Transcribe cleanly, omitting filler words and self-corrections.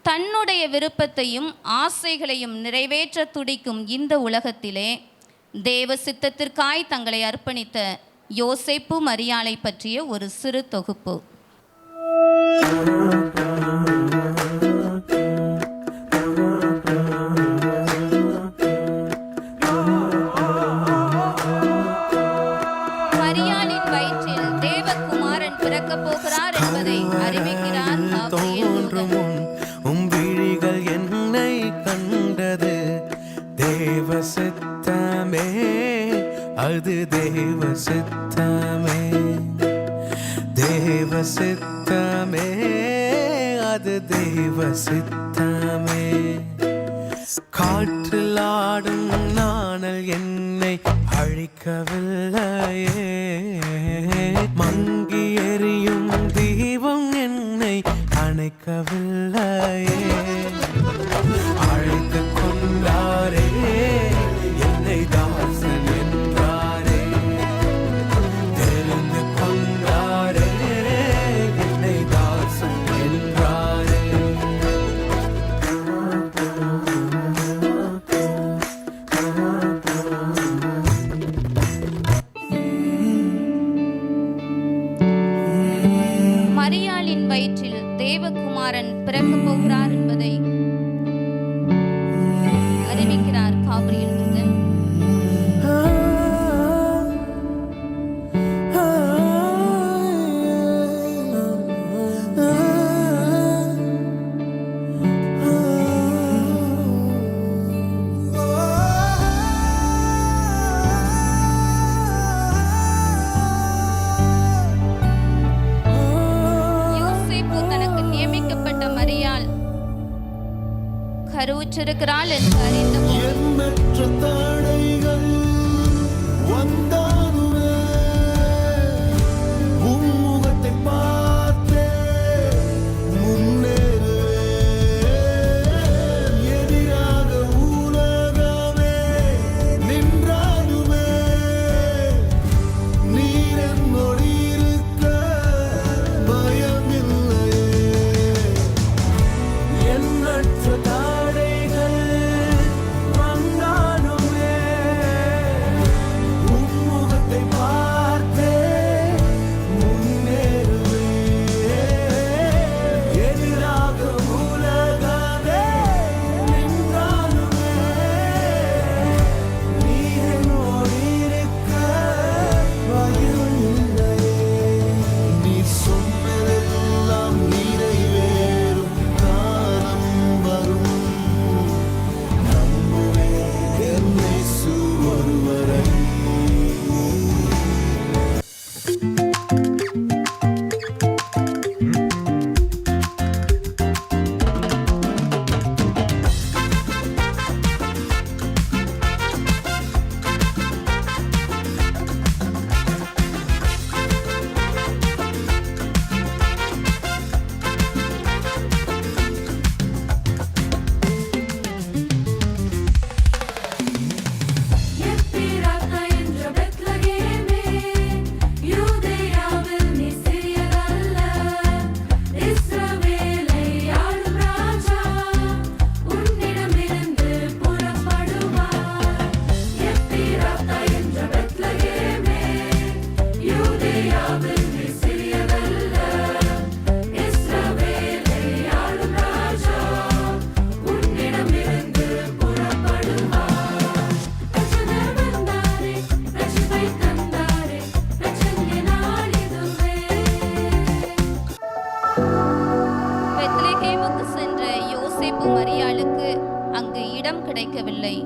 தன்னுடைய விருப்பத்தையும் ஆசைகளையும் நிறைவேற்ற துடிக்கும் இந்த உலகத்திலே தேவ சித்தத்திற்காய் தங்களை அர்ப்பணித்த யோசேப்பு மரியாளை பற்றிய ஒரு சிறு தொகுப்பு. மரியாளின் வயிற்றில் தேவகுமாரன் பிறக்கப் போகிறார் என்பதை அறிவிக்கிறார். விழிகள் என்னை கண்டது, தேவ சித்தமே, அது தேவ சித்தமே, தேவ சித்தமே, அது தேவ சித்தமே. காற்றில் ஆடும் நாணல் என்னை அழிக்கவில்லையே, மங்கி எரியும் தீபம் என்னை அணைக்கவில்லையே. அழைத்து கொண்டாரே என்னை தாசன் என்றாரே, தெரிந்து கொண்டாரே என்னை தாசன் என்றாரே. மரியாளின் வயிற்றில் தேவகுமாரன் பிறக்கப் போகிறார் என்பதை அறிவிக்கிறார் காபிரியேல் தூதன். யோசேப்பு தனக்கு நியமிக்கப்பட்ட மரியாள் கருவுற்றிருக்கிறாள் என்று அறிந்தபோது எண்ணற்ற தடைகள் வந்தாலுமே உம்முகத்தை பார்த்தே முன்னேறுவே. எதிராக உலகமே நின்றாலுமே நீர் என்னோடு இருக்க பயமில்லையே. எண்ணற்ற தடைகள் வந்தாலுமே உம்முகத்தை பார்த்தே முன்னேறுவே. எதிராக உலகமே நின்றாலுமே நீர் என்னோடு இருக்க பயமில்லையே. நீர் சொன்னதெல்லாம் நிறைவேறும் காலம் வரும், நம்புவேன் என் இயேசு ஒருவரை. எப்பிராத்தா என்ற பெத்லகேமே, யூதேயாவில் நீ சிறியதல்ல. இஸ்ரவேலை ஆளும் ராஜா உன்னிடமிருந்து புறப்படுவார். எப்பிராத்தா என்ற பெத்லகேமே, யூதேயாவில் நீ சிறியதல்ல. இஸ்ரவேலை ஆளும் ராஜா உன்னிடமிருந்து புறப்படுவார். ரட்சகர் வந்தாரே, ரட்சிப்பை தந்தாரே, ரட்சணிய நாளிதுவே. பெத்லகேமுக்கு சென்ற யோசேப்பு மரியாளுக்கு அங்கு இடம் கிடைக்கவில்லை.